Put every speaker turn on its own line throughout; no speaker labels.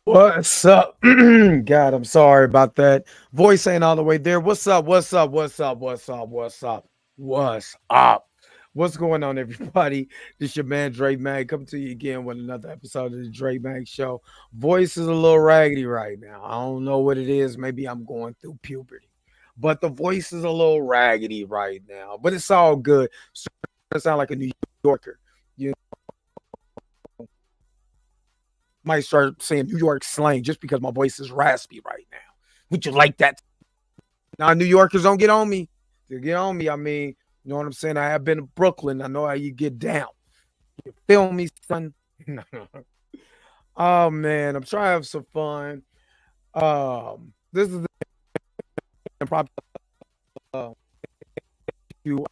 What's up? God, I'm sorry about that. Voice ain't all the way there. What's up? What's up? What's up? What's up? What's up? What's up? What's going on, everybody? This your man Dre Mag coming to you again with another episode of the Dre Mag Show. Voice is a little raggedy right now. I don't know what it is. Maybe I'm going through puberty, but the voice is a little raggedy right now. But it's all good. So I sound like a New Yorker. You might start saying New York slang just because my voice is raspy right now. Would you like that? Now, New Yorkers don't get on me. They get on me. I mean, you know what I'm saying? I have been to Brooklyn. I know how you get down. You feel me, son? Oh, man. I'm trying to have some fun. This is the probably you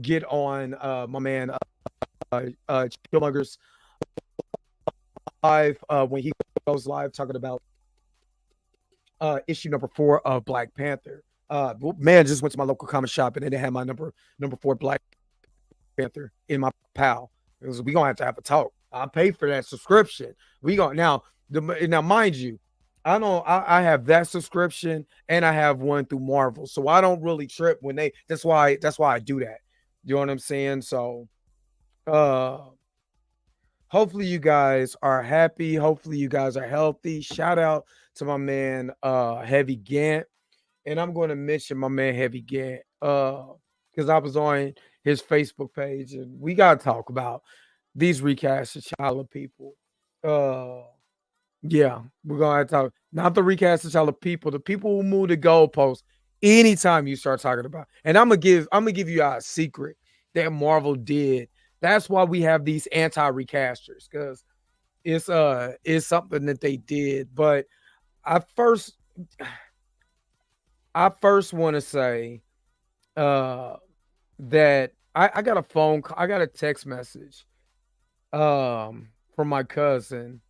get on my man Chillmunger's live when he goes live talking about issue number 4 of Black Panther. Man, just went to my local comic shop and they had my number 4 Black Panther in my pal. Because we gonna have to have a talk. I paid for that subscription. We going now. Now, mind you, I have that subscription and I have one through Marvel, so I don't really trip when they. That's why I do that. You know what I'm saying? So, hopefully you guys are happy. Hopefully you guys are healthy. Shout out to my man Heavy Gant. And I'm going to mention my man Heavy Gant because I was on his Facebook page and we got to talk about these recast T'Challa people. Yeah, we're going to talk. Not the recast T'Challa people, the people who move the goalposts anytime you start talking about. And I'm going to give you a secret that Marvel did. That's why we have these anti-recasters, because it's something that they did. But I first want to say that I got a phone call, I got a text message from my cousin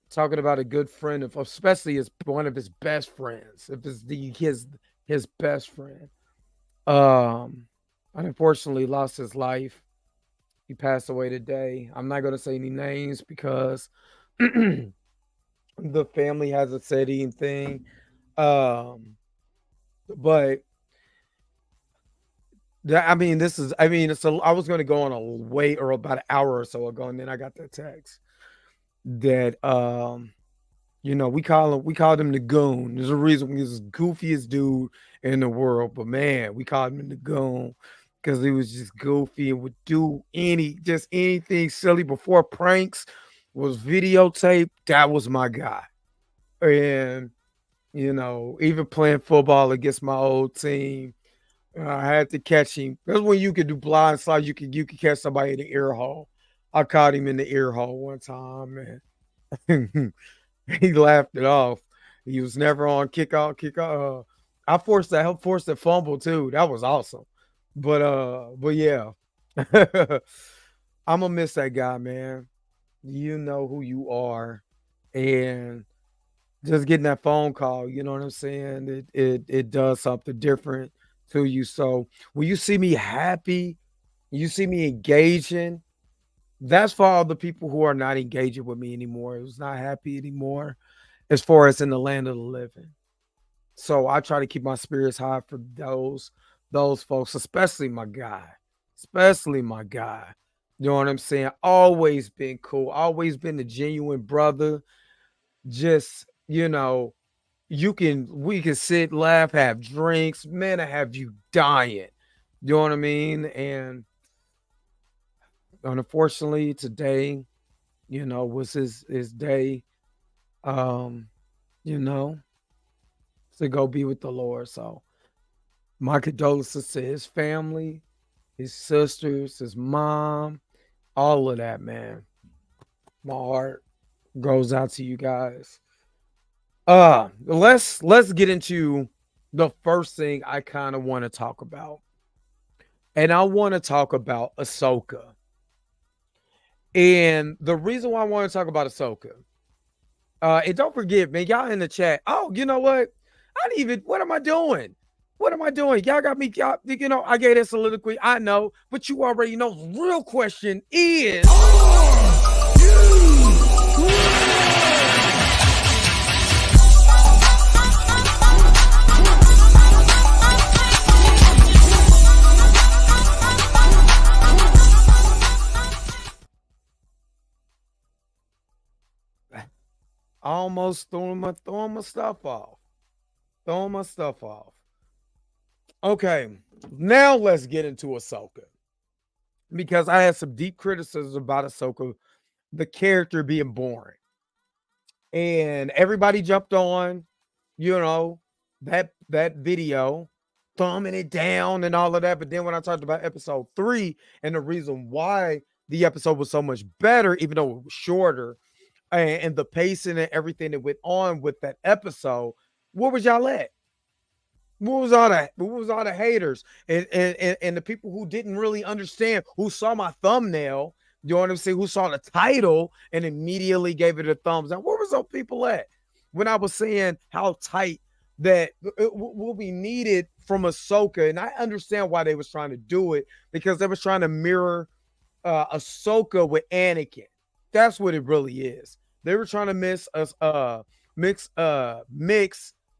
talking about a good friend of, especially as one of his best friends, if it's his best friend. Unfortunately lost his life. He passed away today. I'm not going to say any names because the family hasn't said anything. But I mean, I was going to go on a wait or about an hour or so ago, and then I got that text that we called him the goon. There's a reason he's the goofiest dude in the world, but man, we called him the goon because he was just goofy and would do anything silly. Before pranks was videotaped, that was my guy. And even playing football against my old team, I had to catch him. That's when you could do blind side. You could catch somebody in the ear hole. I caught him in the ear hole one time, and he laughed it off. He was never on kick out. I forced the fumble too. That was awesome. But yeah, I'm gonna miss that guy, man. You know who you are, and just getting that phone call, you know what I'm saying? It does something different to you. So when you see me happy, you see me engaging, that's for all the people who are not engaging with me anymore. Who's not happy anymore as far as in the land of the living. So I try to keep my spirits high for those folks, especially my guy. Especially my guy. You know what I'm saying? Always been cool. Always been a genuine brother. Just, we can sit, laugh, have drinks. Man, I have you dying. You know what I mean? And unfortunately, today, was his day, to go be with the Lord. So my condolences to his family, his sisters, his mom, all of that, man. My heart goes out to you guys. Let's get into the first thing I kind of want to talk about. And I want to talk about AHSOKA. And the reason why I want to talk about AHSOKA, and don't forget, man, y'all in the chat. Oh, you know what? What am I doing? What am I doing? Y'all got me, I gave that soliloquy. I know, but you already know the real question is, I almost throwing my stuff off. Throwing my stuff off. Okay, now let's get into Ahsoka. Because I had some deep criticisms about Ahsoka, the character being boring. And everybody jumped on, you know, that video, thumbing it down and all of that. But then when I talked about episode 3 and the reason why the episode was so much better, even though it was shorter, and the pacing and everything that went on with that episode, where was y'all at? What was all the haters and the people who didn't really understand, who saw my thumbnail, you know what I'm saying, who saw the title and immediately gave it a thumbs up? Where was those people at when I was saying how tight that it will be needed from Ahsoka? And I understand why they was trying to do it, because they was trying to mirror Ahsoka with Anakin. That's what it really is. They were trying to mix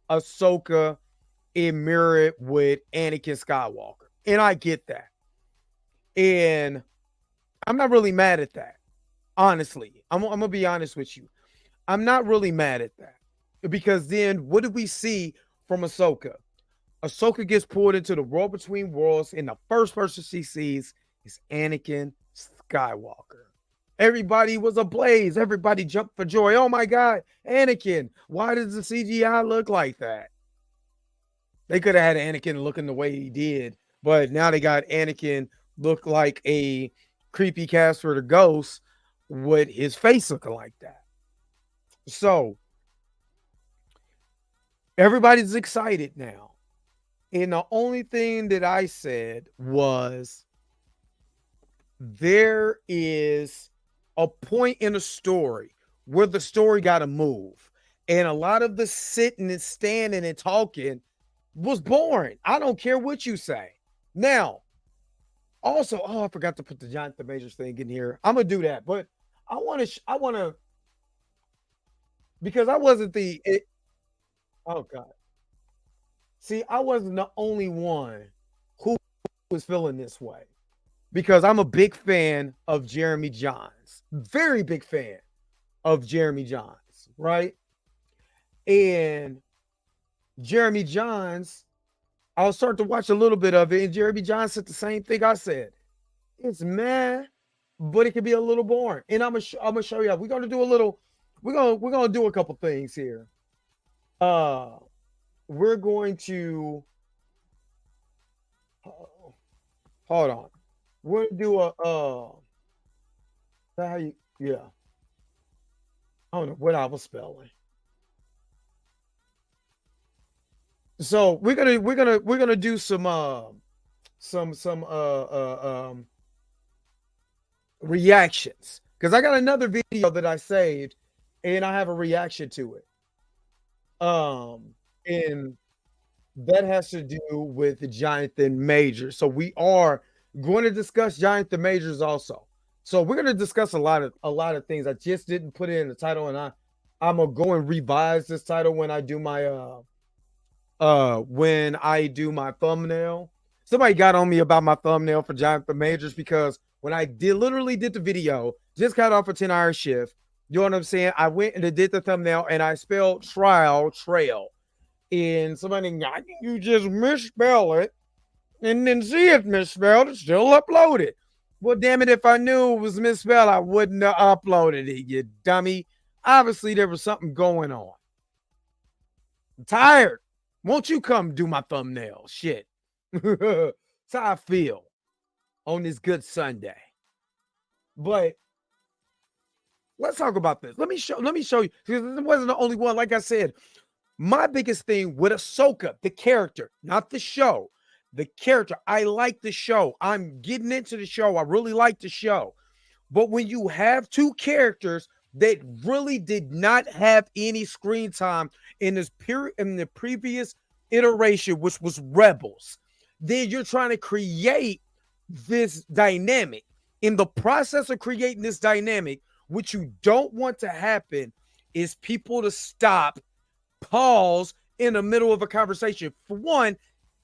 Ahsoka and mirror it with Anakin Skywalker. And I get that. And I'm not really mad at that. Honestly. I'm gonna be honest with you. I'm not really mad at that. Because then what did we see from Ahsoka? Ahsoka gets pulled into the world between worlds, and the first person she sees is Anakin Skywalker. Everybody was ablaze. Everybody jumped for joy. Oh my God, Anakin. Why does the CGI look like that? They could have had Anakin looking the way he did, but now they got Anakin look like a creepy Casper the Ghost with his face looking like that. So everybody's excited now. And the only thing that I said was, there is a point in a story where the story got to move. And a lot of the sitting and standing and talking was boring. I don't care what you say. Now, also, I forgot to put the Jonathan Majors thing in here. I'm gonna do that, but I want to, because I wasn't oh God. See, I wasn't the only one who was feeling this way, because I'm a big fan of Jeremy Johns, very big fan of Jeremy Johns, right? And Jeremy Johns, I was starting to watch a little bit of it, and Jeremy Johns said the same thing I said. It's meh, but it can be a little boring. And I'm gonna show you. We're gonna do a little. We're gonna do a couple things here. We're going to hold on. We're gonna do a how you, yeah. I don't know what I was spelling. So we're gonna do some reactions, because I got another video that I saved and I have a reaction to it. And that has to do with Jonathan Majors. So we are going to discuss Jonathan Majors also. So we're going to discuss a lot of things. I just didn't put it in the title, and I'm gonna go and revise this title when I do my thumbnail. Somebody got on me about my thumbnail for Jonathan Majors, because when I literally did the video, just got off a 10-hour shift. You know what I'm saying? I went and did the thumbnail, and I spelled trail. And somebody, you just misspell it and then see it misspelled, it's still uploaded. Well, damn it, if I knew it was misspelled, I wouldn't have uploaded it, you dummy. Obviously, there was something going on. I'm tired. Won't you come do my thumbnail? Shit. That's how I feel on this good Sunday. But let's talk about this. Let me show you, because this wasn't the only one. Like I said, my biggest thing with Ahsoka, the character, not the show, the character. I like the show. I'm getting into the show. I really like the show. But when you have two characters that really did not have any screen time in the previous iteration, which was Rebels, then you're trying to create this dynamic. In the process of creating this dynamic, what you don't want to happen is people to stop, pause in the middle of a conversation. For one,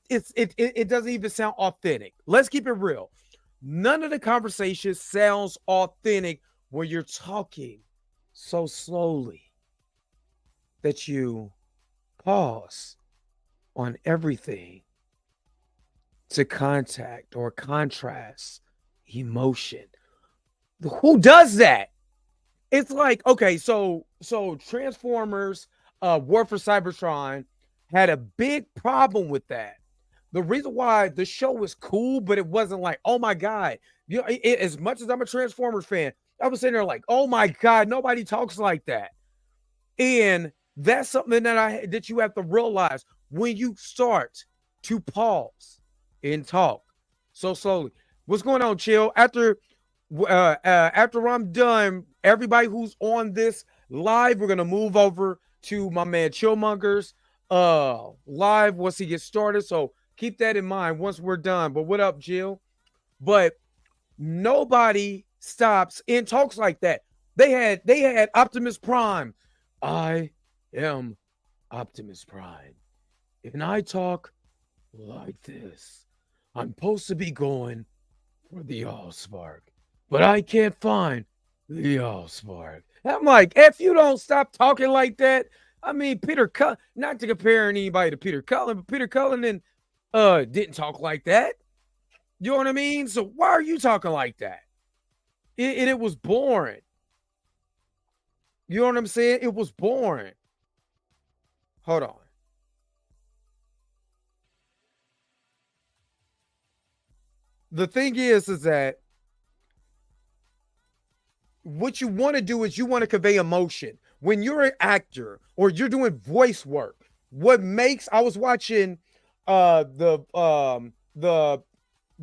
it doesn't even sound authentic. Let's keep it real. None of the conversation sounds authentic when you're talking so slowly. that you pause on everything to contact or contrast emotion. Who does that? It's like, okay, so Transformers, War for Cybertron had a big problem with that. The reason why the show was cool, but it wasn't like, oh my God. You know, as much as I'm a Transformers fan, I was sitting there like, oh my God, nobody talks like that. And that's something that you have to realize when you start to pause and talk so slowly. What's going on, Chill? After I'm done, everybody who's on this live, we're gonna move over to my man Chillmonger's live once he gets started. So keep that in mind once we're done. But what up, Jill? But nobody stops and talks like that. They had Optimus Prime. I am Optimus Prime. And I talk like this. I'm supposed to be going for the AHSOKA, but I can't find the AHSOKA. I'm like, if you don't stop talking like that, I mean, Peter Cullen, not to compare anybody to Peter Cullen, but Peter Cullen didn't talk like that. You know what I mean? So why are you talking like that? And it was boring. You know what I'm saying? It was boring. Hold on. The thing is that what you want to do is you want to convey emotion. When you're an actor or you're doing voice work, I was watching the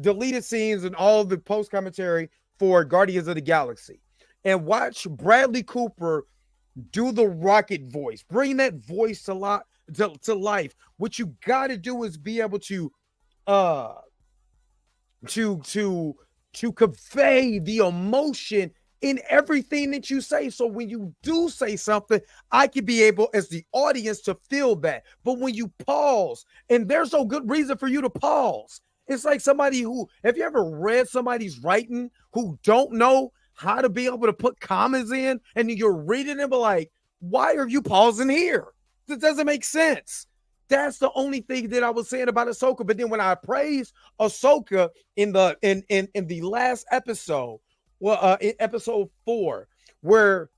deleted scenes and all the post commentary for Guardians of the Galaxy, and watch Bradley Cooper do the Rocket voice, bring that voice to life. What you got to do is be able to convey the emotion in everything that you say. So when you do say something, I can be able, as the audience, to feel that. But when you pause, and there's no good reason for you to pause. It's like somebody who, have you ever read somebody's writing who don't know how to be able to put commas in, and you're reading it, but like, why are you pausing here? This doesn't make sense. That's the only thing that I was saying about AHSOKA. But then when I praised AHSOKA in the last episode, in episode 4, where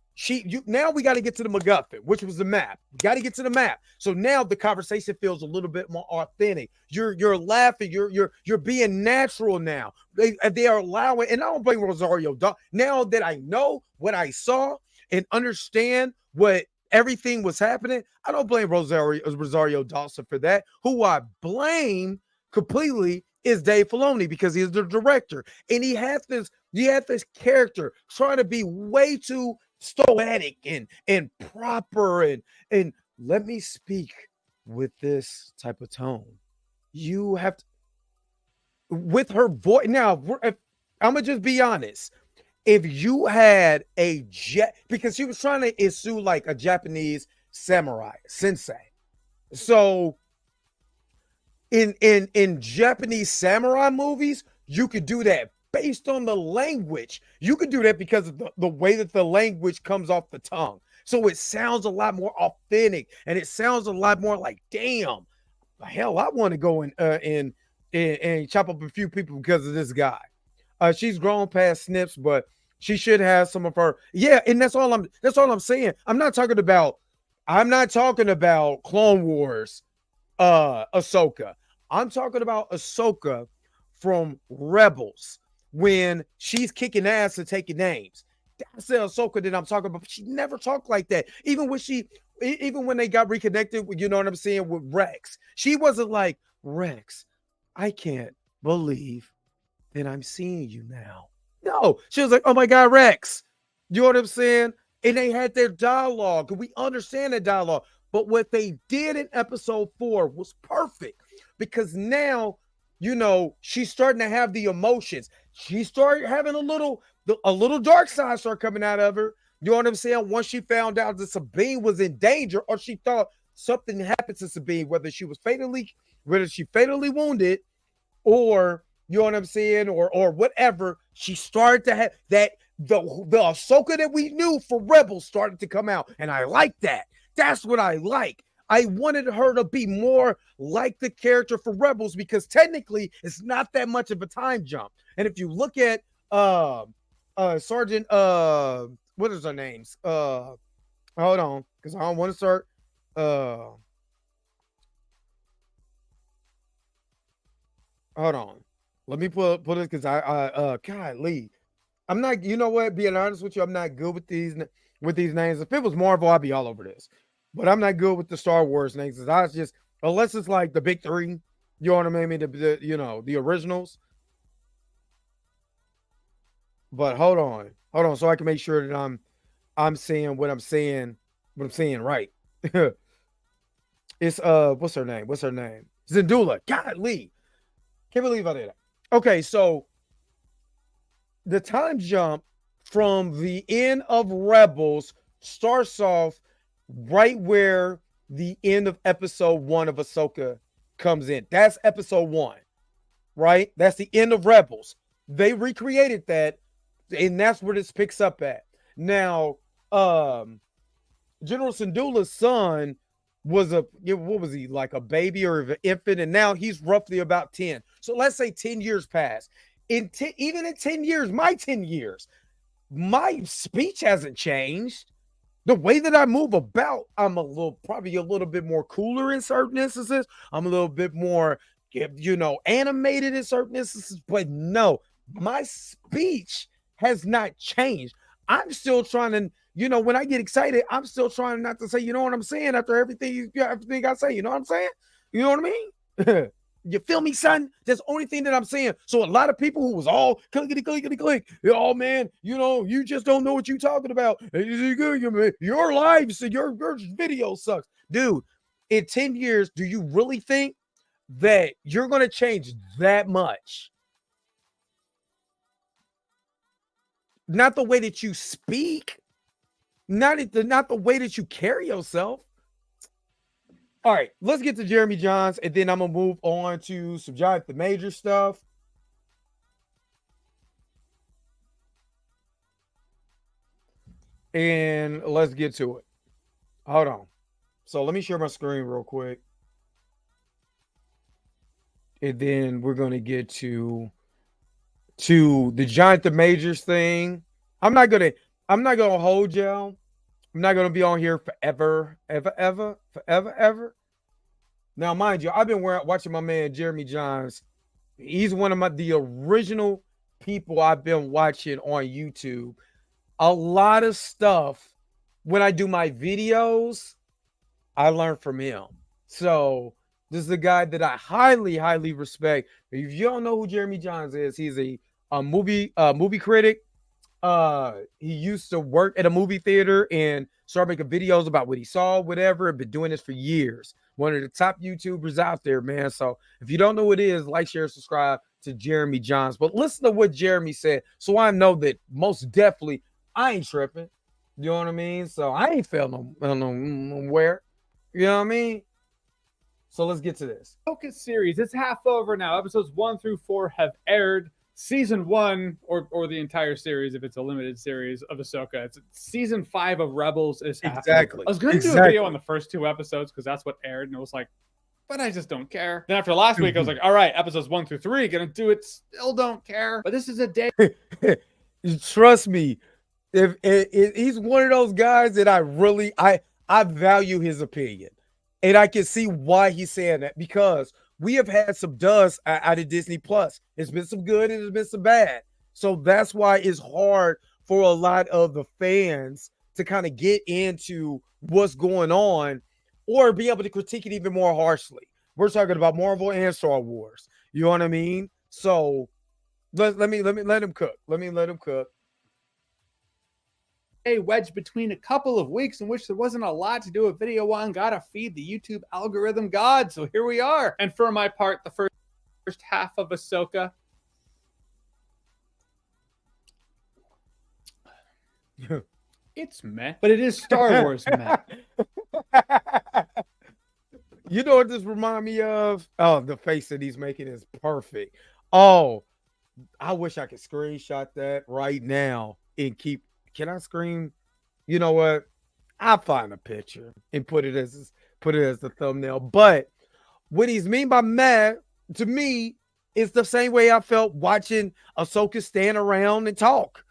now we got to get to the MacGuffin, which was the map. We got to get to the map. So now the conversation feels a little bit more authentic. You're laughing. You're being natural now. They are allowing, and I don't blame Rosario. Now that I know what I saw and understand what everything was happening, I don't blame Rosario Dawson for that. Who I blame completely is Dave Filoni, because he's the director, and he had this character trying to be way too stoic and proper and let me speak with this type of tone. You have to, with her voice. Now, I'm gonna just be honest. If you had because she was trying to issue like a Japanese samurai sensei, so in Japanese samurai movies, you could do that based on the language. You could do that because of the way that the language comes off the tongue. So it sounds a lot more authentic, and it sounds a lot more like, damn, hell, I want to go and chop up a few people because of this guy. She's grown past snips, but she should have some of her. Yeah, and that's all I'm saying. I'm not talking about Clone Wars AHSOKA. I'm talking about AHSOKA from Rebels, when she's kicking ass and taking names. That's the AHSOKA that I'm talking about. But she never talked like that. Even when they got reconnected, you know what I'm saying, with Rex, she wasn't like, Rex, I can't believe that I'm seeing you now. No, she was like, oh my God, Rex. You know what I'm saying? And they had their dialogue, and we understand the dialogue. But what they did in episode 4 was perfect, because now, you know, she's starting to have the emotions. She started having a little dark side start coming out of her. You know what I'm saying? Once she found out that Sabine was in danger, or she thought something happened to Sabine, whether she fatally wounded, or you know what I'm saying, or whatever, she started to have that the AHSOKA that we knew for Rebels started to come out, and I like that. That's what I like. I wanted her to be more like the character for Rebels because technically it's not that much of a time jump. And if you look at Sergeant what is her names? Hold on, because I don't want to start hold on. Let me put it because golly. I'm not, you know what, being honest with you, I'm not good with these names. If it was Marvel, I'd be all over this. But I'm not good with the Star Wars names. I was just, unless it's like the big three, you know what I mean? The originals. But hold on, so I can make sure that I'm saying what I'm saying right. It's what's her name? Zendula. Golly. Can't believe I did that. Okay, so the time jump from the end of Rebels starts off right where the end of episode 1 of Ahsoka comes in. That's episode 1, right? That's the end of Rebels. They recreated that, and that's where this picks up at. Now, General Syndulla's son was what was he, like a baby or an infant, and now he's roughly about 10. So let's say 10 years pass. Even in 10 years, my 10 years, my speech hasn't changed. The way that I move about, I'm probably a little bit more cooler in certain instances. I'm a little bit more, animated in certain instances, but no, my speech has not changed. I'm still trying to, when I get excited, I'm still trying not to say, you know what I'm saying, after everything I say, you know what I'm saying? You know what I mean? You feel me, son? That's the only thing that I'm saying. So a lot of people who was all clickety, oh man, you just don't know what you're talking about. Your lives, your video sucks. Dude, in 10 years, do you really think that you're going to change that much? Not the way that you speak, not the way that you carry yourself. All right, let's get to Jeremy Jahns, and then I'm going to move on to some Jonathan the Major stuff. And let's get to it. Hold on. So let me share my screen real quick. And then we're going to get to the Jonathan Majors thing. I'm not going to hold y'all. I'm not going to be on here forever. Now, mind you, I've been watching my man Jeremy Jahns. He's one of the original people I've been watching on YouTube. A lot of stuff, when I do my videos, I learn from him. So this is a guy that I highly, highly respect. If you don't know who Jeremy Jahns is, he's a movie critic. He used to work at a movie theater and start making videos about what he saw, whatever. Been doing this for years. One of the top YouTubers out there, man. So if you don't know what it is, like, share, subscribe to Jeremy Jahns. But listen to what Jeremy said, so I know that most definitely I ain't tripping. You know what I mean? So I ain't felt nowhere. You know what I mean? So let's get to this.
Focus series. It's half over now. Episodes 1 through 4 have aired. Season 1, or the entire series, if it's a limited series of Ahsoka, it's season 5 of Rebels is half
exactly.
Over. I was going to do a video on the first 2 episodes because that's what aired, and it was like, but I just don't care. Then after last week, I was like, all right, episodes 1 through 3, gonna do it. Still don't care. But this is a day.
Trust me, if he's one of those guys that I value his opinion, and I can see why he's saying that, because we have had some dust out of Disney Plus. It's been some good and it's been some bad. So that's why it's hard for a lot of the fans to kind of get into what's going on or be able to critique it even more harshly. We're talking about Marvel and Star Wars. You know what I mean? So let him cook. Let him cook.
A wedge between a couple of weeks in which there wasn't a lot to do a video on. Gotta feed the YouTube algorithm god. So here we are. And for my part, the first half of Ahsoka. It's meh, but it is Star Wars meh.
You know what this remind me of? Oh, the face that he's making is perfect. Oh, I wish I could screenshot that right now and keep. Can I screen? You know what? I'll find a picture and put it as the thumbnail. But what he's mean by mad to me is the same way I felt watching Ahsoka stand around and talk.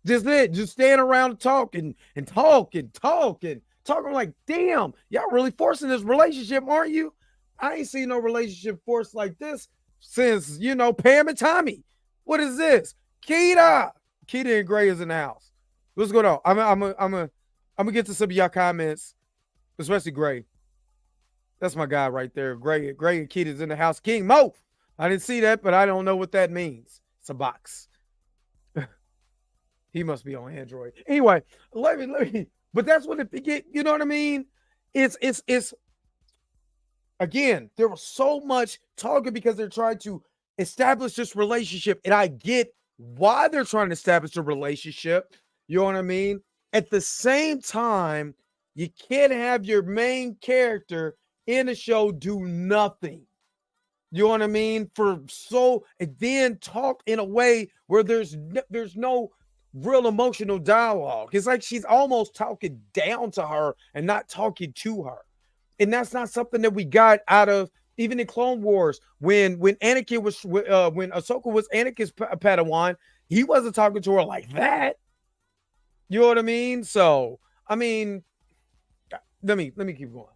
Just stand around and talk and talk and talk and talk. I'm like, damn, y'all really forcing this relationship, aren't you? I ain't seen no relationship forced like this since, Pam and Tommy. What is this? Keita and Gray is in the house. What's going on? I'm gonna get to some of y'all comments, especially Gray. That's my guy right there. Gray and Keita's in the house. King Mo. I didn't see that, but I don't know what that means. It's a box. He must be on Android. Anyway, let me. But that's what it get. You know what I mean? It's again. There was so much talking because they're trying to establish this relationship, and I get why they're trying to establish a relationship. You know what I mean? At the same time, you can't have your main character in a show do nothing. You know what I mean? And then talk in a way where there's no real emotional dialogue. It's like she's almost talking down to her and not talking to her. And that's not something that we got out of even in Clone Wars when Anakin was when Ahsoka was Anakin's Padawan, he wasn't talking to her like that. You know what I mean? So, I mean, let me keep going.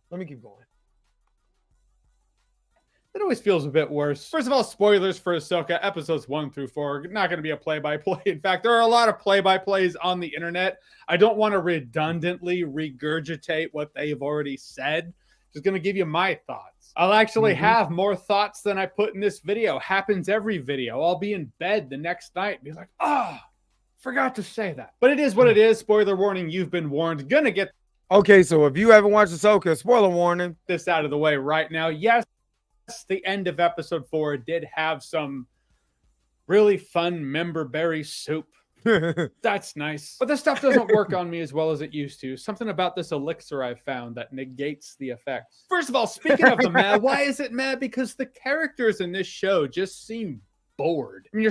It always feels a bit worse. First of all, spoilers for Ahsoka, episodes 1 through 4. Not going to be a play-by-play. In fact, there are a lot of play-by-plays on the internet. I don't want to redundantly regurgitate what they've already said. Just going to give you my thoughts. I'll actually have more thoughts than I put in this video. Happens every video. I'll be in bed the next night and be like, forgot to say that. But it is what it is. Spoiler warning, you've been warned. Gonna get
Okay, so if you haven't watched Ahsoka, spoiler warning.
This out of the way right now. Yes, the end of episode 4 did have some really fun member berry soup. That's nice. But this stuff doesn't work on me as well as it used to. Something about this elixir I've found that negates the effects. First of all, speaking of the mad, why is it mad? Because the characters in this show just seem bored. I mean,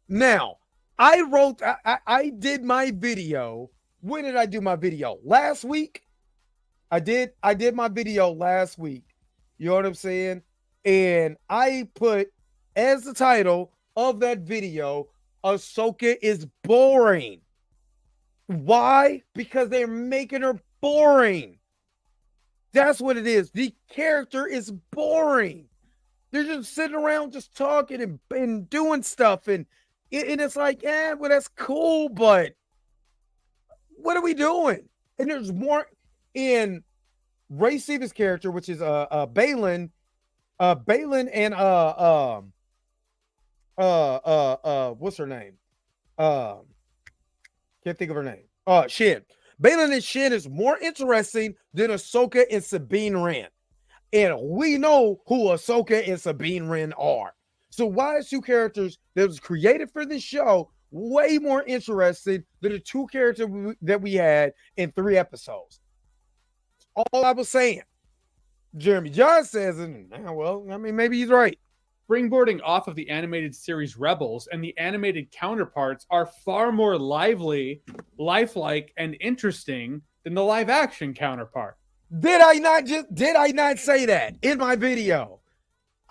Now, I did my video. When did I do my video? Last week? I did my video last week. You know what I'm saying? And I put as the title of that video, Ahsoka is boring. Why? Because they're making her boring. That's what it is. The character is boring. They're just sitting around just talking and doing stuff. And it's like, well, that's cool, but what are we doing? And there's more in Ray Stevens' character, which is Baylan and what's her name? Can't think of her name. Shin. Baylan and Shin is more interesting than Ahsoka and Sabine Wren. And we know who Ahsoka and Sabine Wren are. So why is two characters that was created for this show way more interesting than the two characters that we had in 3 episodes? All I was saying. Jeremy John says, well, I mean, maybe he's right.
Springboarding off of the animated series Rebels and the animated counterparts are far more lively, lifelike, and interesting than the live action counterpart.
Did I not say that in my video?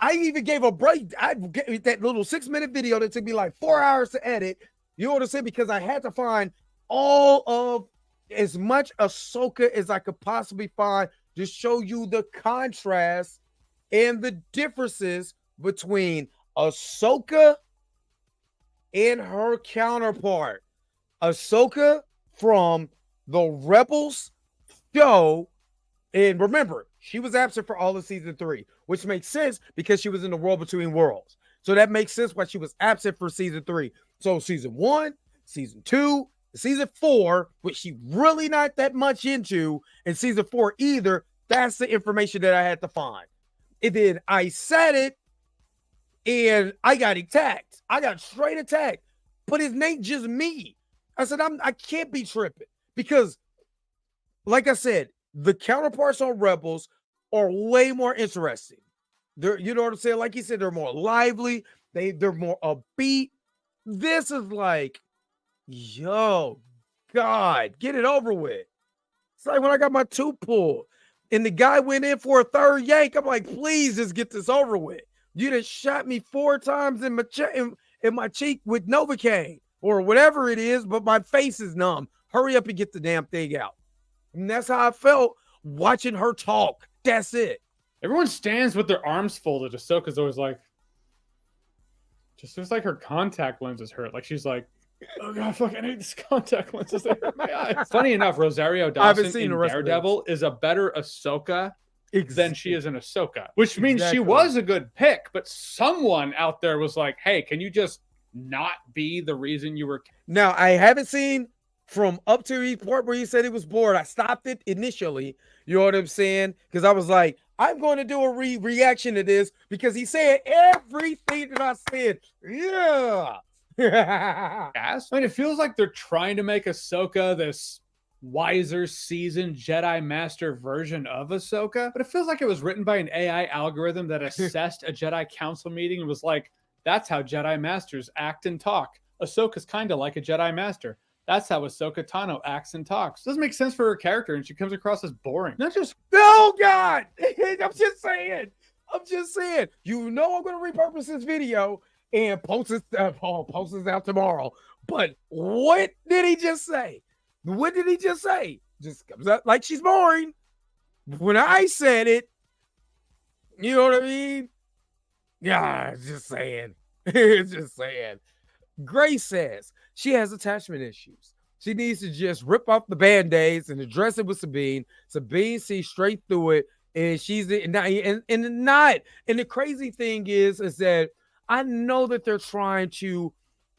I even gave a break. I gave that little 6-minute video that took me like 4 hours to edit. You know what I'm saying? Because I had to find all of as much Ahsoka as I could possibly find to show you the contrast and the differences between Ahsoka and her counterpart. Ahsoka from the Rebels show, and remember, she was absent for all of season 3, which makes sense because she was in the World Between Worlds. So that makes sense why she was absent for season 3. So season 1, season 2, season 4, which she really not that much into, and season 4 either. That's the information that I had to find. And then I said it, and I got attacked. I got straight attacked. But it ain't just me. I said, I can't be tripping. Because, like I said, the counterparts on Rebels are way more interesting. You know what I'm saying? Like you said, they're more lively. They're more upbeat. This is like, yo, God, get it over with. It's like when I got my tooth pulled and the guy went in for a third yank. I'm like, please just get this over with. You done shot me 4 times in my cheek with Novocaine or whatever it is, but my face is numb. Hurry up and get the damn thing out. And that's how I felt watching her talk. That's it.
Everyone stands with their arms folded. Ahsoka's always like, just feels like her contact lenses hurt. Like she's like, oh god, fuck, I need these contact lenses. They hurt my eyes. Funny enough, Rosario Dawson in Daredevil is a better Ahsoka than she is an Ahsoka, which means she was a good pick. But someone out there was like, hey, can you just not be the reason you were?
Now, I haven't seen from up to the part where he said he was bored. I stopped it initially. You know what I'm saying? Because I was like, I'm going to do a reaction to this because he said everything that I said. Yeah.
I mean, it feels like they're trying to make Ahsoka this wiser, seasoned Jedi Master version of Ahsoka, but it feels like it was written by an AI algorithm that assessed a Jedi Council meeting and was like, that's how Jedi Masters act and talk. Ahsoka's kind of like a Jedi Master. That's how Ahsoka Tano acts and talks. Doesn't make sense for her character, and she comes across as boring. Not just,
oh God, I'm just saying. You know I'm going to repurpose this video and post it out tomorrow. But what did he just say? What did he just say? Just comes out like she's boring. When I said it, you know what I mean? Yeah, just saying. Just saying. Grace says she has attachment issues. She needs to just rip off the band-aids and address it with Sabine. Sabine sees straight through it, and she's and not. And the crazy thing is that I know that they're trying to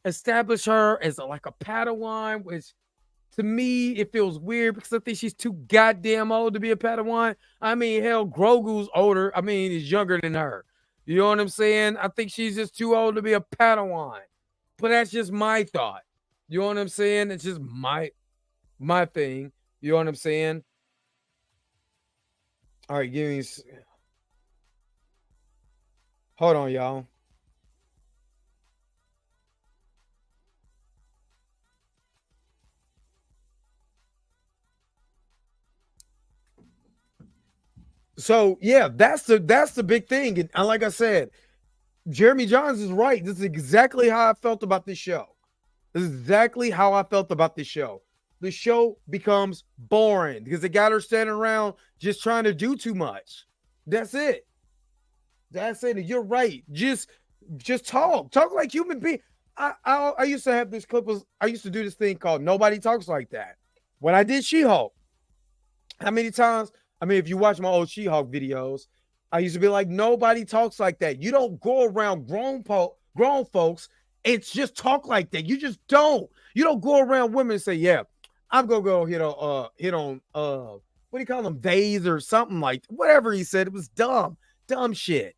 establish her as like a Padawan, which to me it feels weird because I think she's too goddamn old to be a Padawan. I mean, hell, Grogu's older. I mean, he's younger than her. You know what I'm saying? I think she's just too old to be a Padawan. But that's just my thought. You know what I'm saying? It's just my thing. You know what I'm saying? All right, give me. Hold on, y'all. So yeah, that's the big thing. And like I said, Jeremy Johns is right. This is exactly how I felt about this show. This is exactly how I felt about this show. The show becomes boring because they got her standing around just trying to do too much. That's it. That's it. You're right. Just talk. Talk like human being. I used to have this clip. I used to do this thing called Nobody Talks Like That. When I did She-Hulk, how many times? I mean, if you watch my old She-Hulk videos, I used to be like, nobody talks like that. You don't go around grown folks and just talk like that. You just don't. You don't go around women and say, yeah, I'm gonna go hit on what do you call them, days or something like whatever he said. It was dumb shit.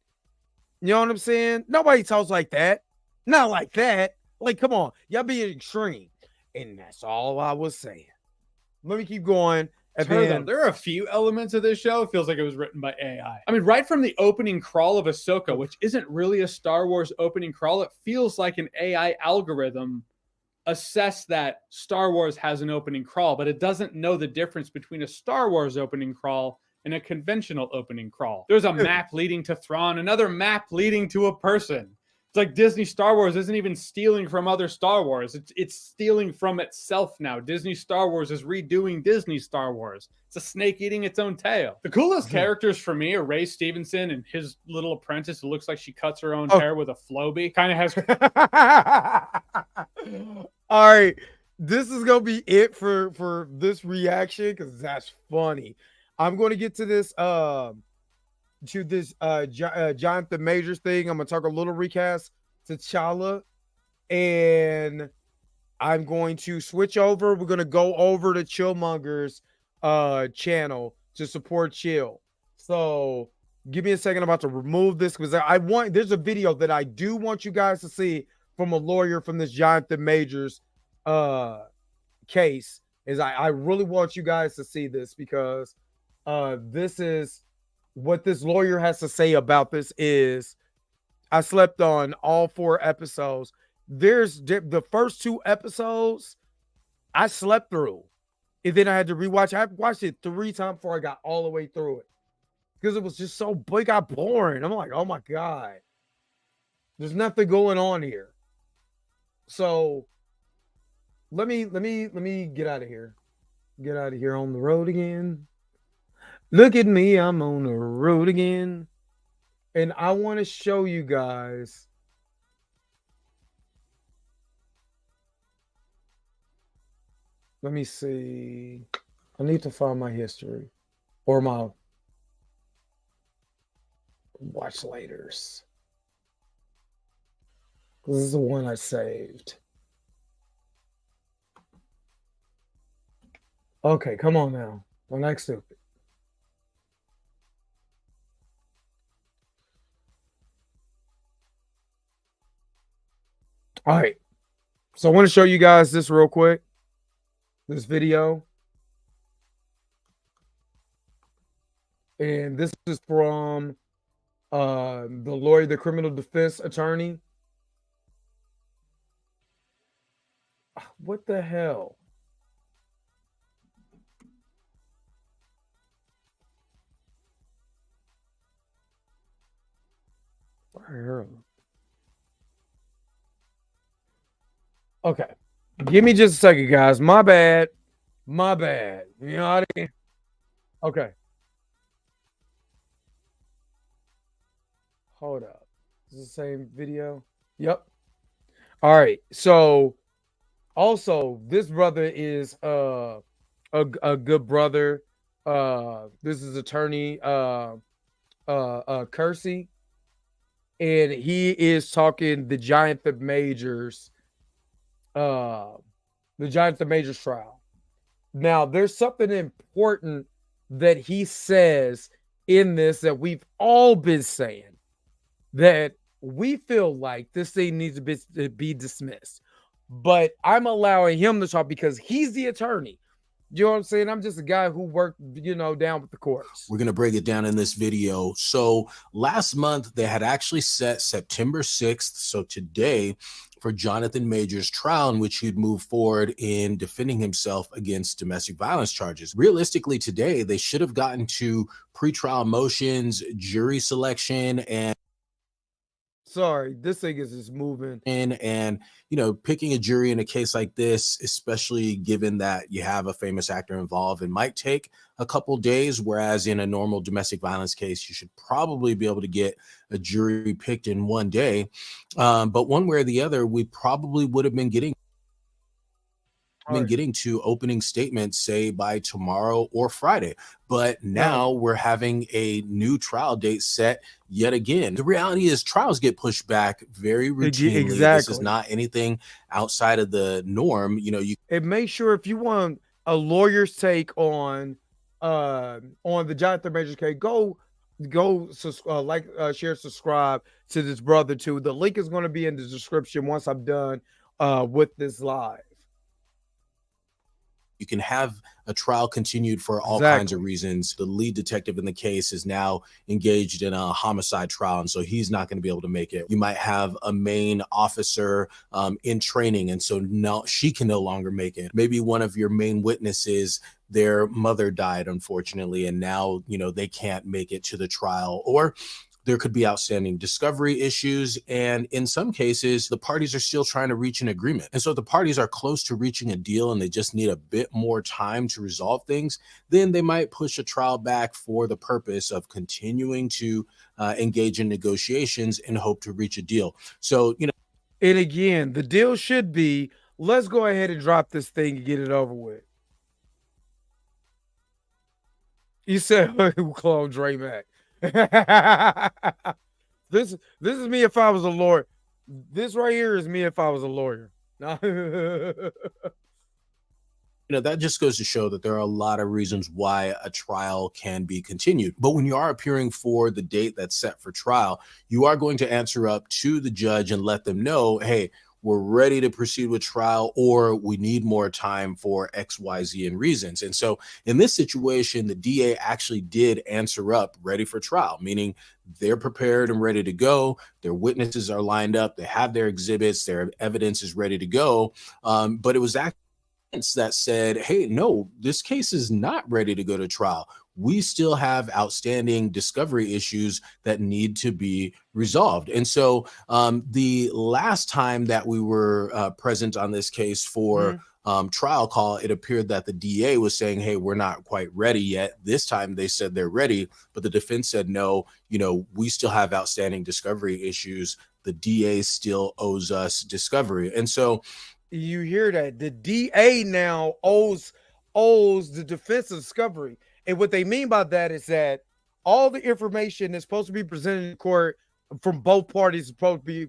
You know what I'm saying? Nobody talks like that. Not like that. Like, come on, y'all being extreme. And that's all I was saying. Let me keep going.
There are a few elements of this show. It feels like it was written by AI. I mean, right from the opening crawl of Ahsoka, which isn't really a Star Wars opening crawl, it feels like an AI algorithm assessed that Star Wars has an opening crawl, but it doesn't know the difference between a Star Wars opening crawl and a conventional opening crawl. There's a map leading to Thrawn, another map leading to a person. It's like Disney Star Wars isn't even stealing from other Star Wars. It's stealing from itself now. Disney Star Wars is redoing Disney Star Wars. It's a snake eating its own tail. The coolest characters for me are Ray Stevenson and his little apprentice who looks like she cuts her own hair with a Flowbee. Kind of has...
All right. This is going to be it for this reaction because that's funny. I'm going to get to this... Jonathan Majors thing. I'm gonna talk a little recast to T'Challa, and I'm going to switch over. We're gonna go over to Chillmonger's channel to support Chill. So give me a second. I'm about to remove this because there's a video that I do want you guys to see from a lawyer from this Jonathan Majors case. I really want you guys to see this because this is what this lawyer has to say about this. Is I slept on all 4 episodes. There's the first 2 episodes I slept through. And then I had to rewatch. I watched it 3 times before I got all the way through it. Because it was just so it got boring. I'm like, oh my God. There's nothing going on here. So let me get out of here. Get out of here on the road again. Look at me, I'm on the road again. And I want to show you guys. Let me see. I need to find my history or my watch laters. This is the one I saved. Okay, come on now. Don't act stupid. All right. So I want to show you guys this real quick. This video. And this is from the lawyer, the criminal defense attorney. What the hell? Okay. Give me just a second, guys. My bad. My bad. You know what I mean? Okay. Hold up. Is this the same video? Yep. All right. So also this brother is a good brother. This is attorney Kersey. And he is talking the Jonathan Majors trial. Now, there's something important that he says in this that we've all been saying, that we feel like this thing needs to be dismissed. But I'm allowing him to talk because he's the attorney. You know what I'm saying? I'm just a guy who worked, down with the courts.
We're going to break it down in this video. So last month, they had actually set September 6th, so today, for Jonathan Majors' trial in which he'd move forward in defending himself against domestic violence charges. Realistically, today, they should have gotten to pretrial motions, jury selection, and
sorry, this thing is just moving.
And picking a jury in a case like this, especially given that you have a famous actor involved, it might take a couple days, whereas in a normal domestic violence case, you should probably be able to get a jury picked in one day. But one way or the other, we probably would have been getting to opening statements, say, by tomorrow or Friday. But now we're having a new trial date set yet again. The reality is trials get pushed back very routinely.
Exactly.
This is not anything outside of the norm.
And make sure, if you want a lawyer's take on the Jonathan Majors case, go share, subscribe to this brother too. The link is going to be in the description once I'm done with this live.
You can have a trial continued for all kinds of reasons. The lead detective in the case is now engaged in a homicide trial, and so he's not going to be able to make it. You might have a main officer in training, and so now she can no longer make it. Maybe one of your main witnesses, their mother died, unfortunately, and now, they can't make it to the trial. Or there could be outstanding discovery issues. And in some cases, the parties are still trying to reach an agreement. And so if the parties are close to reaching a deal and they just need a bit more time to resolve things, then they might push a trial back for the purpose of continuing to engage in negotiations and hope to reach a deal. So,
and again, the deal should be, let's go ahead and drop this thing and get it over with. You said, clone Dre Mac. This is me if I was a lawyer. This right here is me if I was a lawyer.
That just goes to show that there are a lot of reasons why a trial can be continued. But when you are appearing for the date that's set for trial, you are going to answer up to the judge and let them know, hey, we're ready to proceed with trial, or we need more time for X, Y, Z and reasons. And so in this situation, the DA actually did answer up ready for trial, meaning they're prepared and ready to go. Their witnesses are lined up. They have their exhibits. Their evidence is ready to go. But it was actually that said, hey, no, this case is not ready to go to trial. We still have outstanding discovery issues that need to be resolved. And so the last time that we were present on this case for trial call, it appeared that the DA was saying, hey, we're not quite ready yet. This time they said they're ready, but the defense said, no, we still have outstanding discovery issues. The DA still owes us discovery. And so
you hear that the DA now owes the defense of discovery. And what they mean by that is that all the information that's supposed to be presented in court from both parties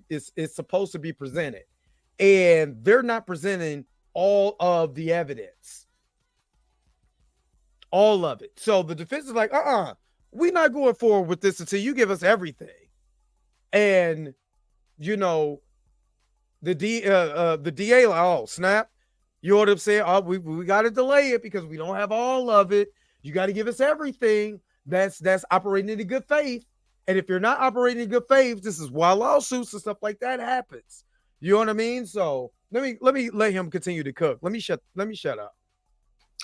is supposed to be presented. And they're not presenting all of the evidence. All of it. So the defense is like, we're not going forward with this until you give us everything. And, the DA, like, oh, snap. You know what I'm saying? Oh, we got to delay it because we don't have all of it. You got to give us everything that's operating in good faith. And if you're not operating in good faith, this is why lawsuits and stuff like that happens. You know what I mean? So let me let him continue to cook. Let me shut up.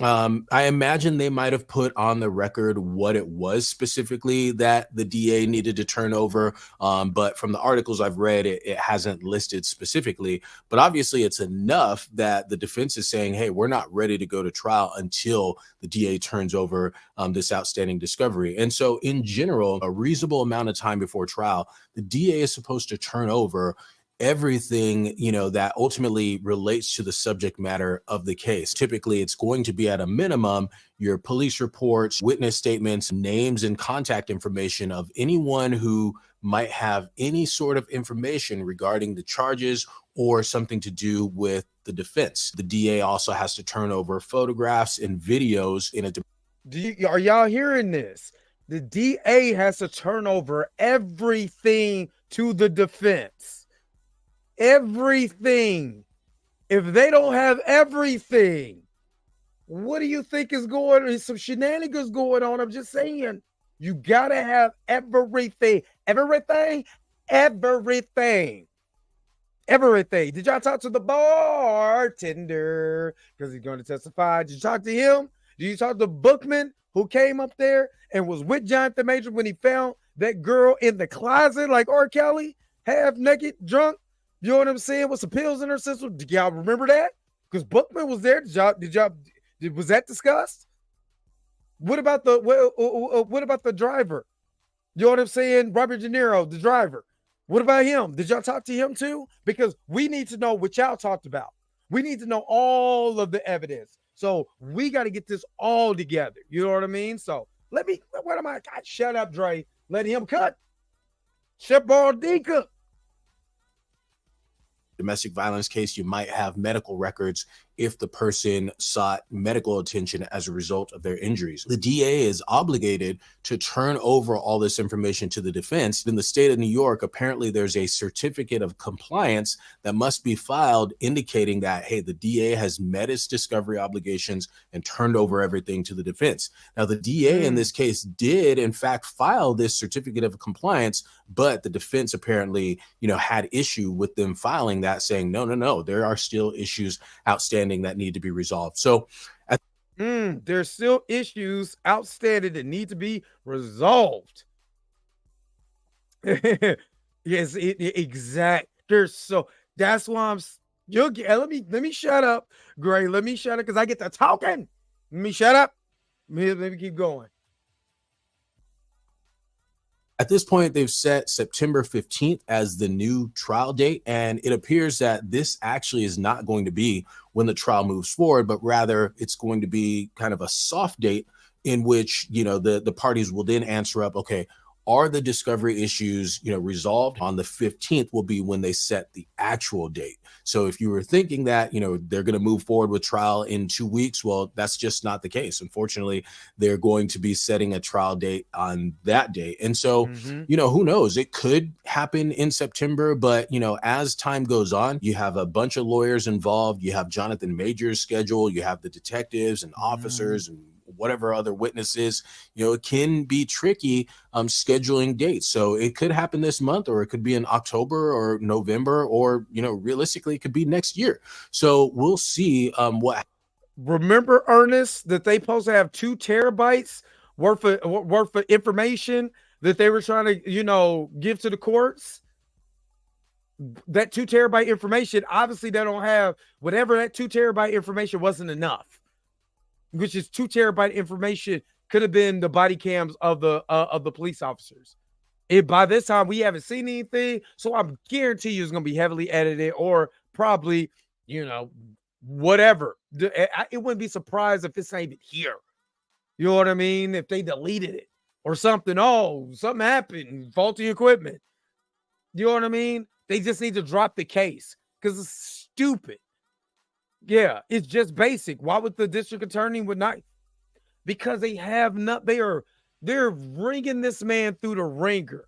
I imagine they might have put on the record what it was specifically that the DA needed to turn over. But from the articles I've read, it hasn't listed specifically. But obviously, it's enough that the defense is saying, hey, we're not ready to go to trial until the DA turns over this outstanding discovery. And so in general, a reasonable amount of time before trial, the DA is supposed to turn over everything, that ultimately relates to the subject matter of the case. Typically, it's going to be at a minimum your police reports, witness statements, names, and contact information of anyone who might have any sort of information regarding the charges or something to do with the defense. The DA also has to turn over photographs and videos in a...
Are y'all hearing this? The DA has to turn over everything to the defense. Everything. If they don't have everything, what do you think is going on? Some shenanigans going on. I'm just saying, you gotta have everything. Everything. Did y'all talk to the bartender? Because he's going to testify. Did you talk to him? Did you talk to Bookman, who came up there and was with Jonathan Major when he found that girl in the closet like R. Kelly, half naked, drunk? You know what I'm saying? With some pills in her system. Do y'all remember that? Because Bookman was there. Was that discussed? What about the driver? You know what I'm saying? Robert De Niro, the driver. What about him? Did y'all talk to him too? Because we need to know what y'all talked about. We need to know all of the evidence. So we got to get this all together. You know what I mean? So shut up, Dre. Let him cut. Chef Baldika.
Domestic violence case, you might have medical records if the person sought medical attention as a result of their injuries. The DA is obligated to turn over all this information to the defense. In the state of New York, apparently there's a certificate of compliance that must be filed indicating that, hey, the DA has met its discovery obligations and turned over everything to the defense. Now, the DA in this case did, in fact, file this certificate of compliance, but the defense apparently, had issue with them filing that, saying, no, there are still issues outstanding that need to be resolved. So
there's still issues outstanding that need to be resolved. Yes, exact. That's why let me shut up, Gray. Let me shut up because I get to talking. Let me shut up. Let me keep going.
At this point, they've set September 15th as the new trial date, and it appears that this actually is not going to be when the trial moves forward, but rather it's going to be kind of a soft date in which, the parties will then answer up, okay, are the discovery issues, resolved? On the 15th will be when they set the actual date. So if you were thinking that, they're going to move forward with trial in 2 weeks, well, that's just not the case. Unfortunately, they're going to be setting a trial date on that date. And so, who knows? It could happen in September, but, as time goes on, you have a bunch of lawyers involved. You have Jonathan Major's schedule. You have the detectives and officers and whatever other witnesses, it can be tricky scheduling dates. So it could happen this month, or it could be in October or November, or, realistically, it could be next year. So we'll see what
Remember, Ernest, that they supposed to have 2 terabytes worth of information that they were trying to, give to the courts? That 2 terabyte information, obviously they don't have whatever. That 2 terabyte information wasn't enough, which is 2 terabyte information could have been the body cams of the police officers. By this time we haven't seen anything, so I guarantee you it's going to be heavily edited or probably, whatever. It wouldn't be surprised if it's not even here. You know what I mean? If they deleted it or something. Oh, something happened, faulty equipment. You know what I mean? They just need to drop the case because it's stupid. Yeah, it's just basic. Why would the district attorney would not? Because they have not. They're ringing this man through the ringer.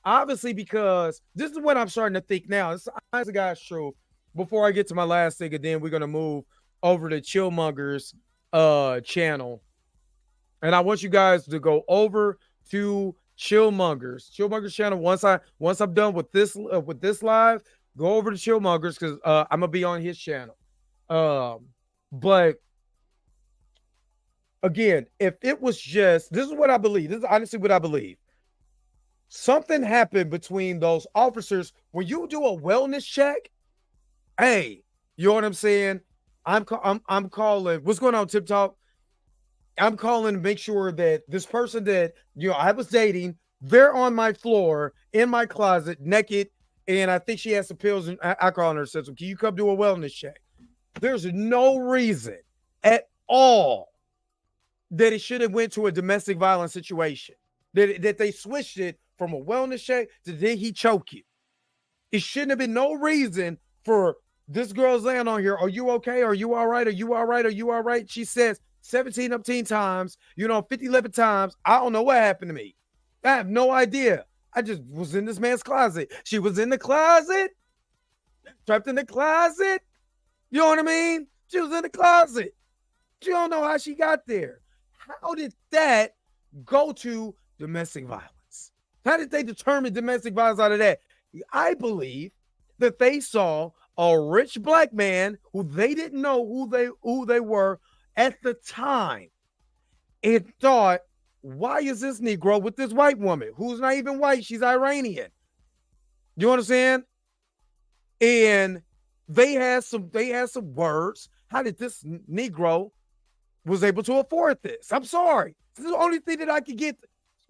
Obviously, because this is what I'm starting to think now. It's honest to God's truth. Before I get to my last thing, and then we're gonna move over to Chillmonger's channel, and I want you guys to go over to Chillmonger's channel. Once I'm done with this live, go over to Chillmonger's because I'm gonna be on his channel. But again, if it was just, this is what I believe. This is honestly what I believe. Something happened between those officers. When you do a wellness check, hey, you know what I'm saying? I'm calling. What's going on, Tip Talk? I'm calling to make sure that this person that I was dating, they're on my floor in my closet, naked, and I think she has some pills and alcohol in her system. Can you come do a wellness check? There's no reason at all that it should have went to a domestic violence situation. That they switched it from a wellness check to did he choke you? It shouldn't have been no reason for this girl's laying on here. Are you okay? Are you all right? Are you all right? Are you all right? She says 17 up 10 times, 50, 11 times. I don't know what happened to me. I have no idea. I just was in this man's closet. She was in the closet, trapped in the closet. You know what I mean? She was in the closet. You don't know how she got there. How did that go to domestic violence? How did they determine domestic violence out of that? I believe that they saw a rich black man who they didn't know who they were at the time and thought, why is this Negro with this white woman who's not even white? She's Iranian. You understand? And they had some words. How did this Negro was able to afford this? I'm sorry. This is the only thing that I could get.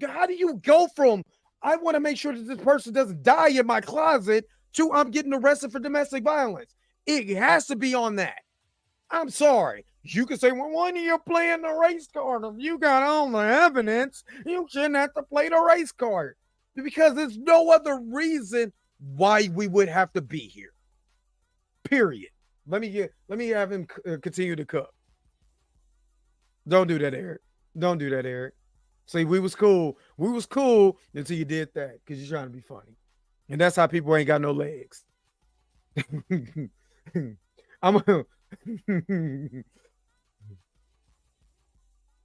How do you go from, I want to make sure that this person doesn't die in my closet, to I'm getting arrested for domestic violence? It has to be on that. I'm sorry. You can say, well, when you're playing the race card, if you got all the evidence, you shouldn't have to play the race card. Because there's no other reason why we would have to be here. Period. Let me have him continue to cook. Don't do that, Eric. Don't do that, Eric. See, we was cool. We was cool until you did that because you're trying to be funny. And that's how people ain't got no legs.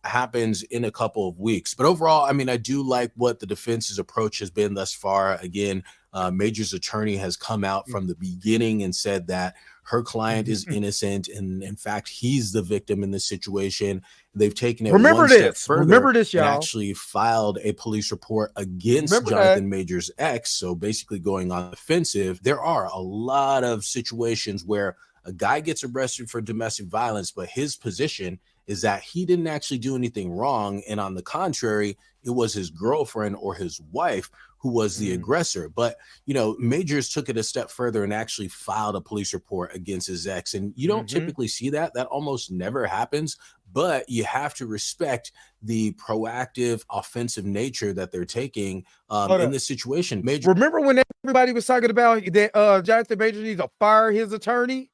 Happens in a couple of weeks. But overall, I mean, I do like what the defense's approach has been thus far. Again, Major's attorney has come out from the beginning and said that her client is innocent, and in fact, he's the victim in this situation. They've taken it one step further.
Remember this, y'all.
And actually filed a police report against Jonathan Major's ex. So basically going on offensive. There are a lot of situations where a guy gets arrested for domestic violence, but his position is that he didn't actually do anything wrong. And on the contrary, it was his girlfriend or his wife who was the aggressor. But, Majors took it a step further and actually filed a police report against his ex. And you don't typically see that. That almost never happens. But you have to respect the proactive, offensive nature that they're taking in this situation.
Remember when everybody was talking about that Jonathan Major needs to fire his attorney?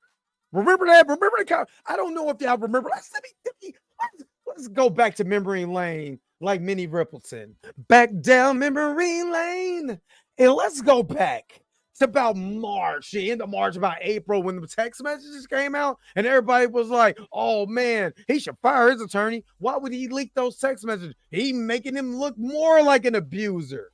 Remember that? Remember the? I don't know if y'all remember. Let's go back to memory lane, like Minnie Rippleton. Back down memory lane, and let's go back to about March, the end of March, about April, when the text messages came out, and everybody was like, "Oh man, he should fire his attorney. Why would he leak those text messages? He making him look more like an abuser."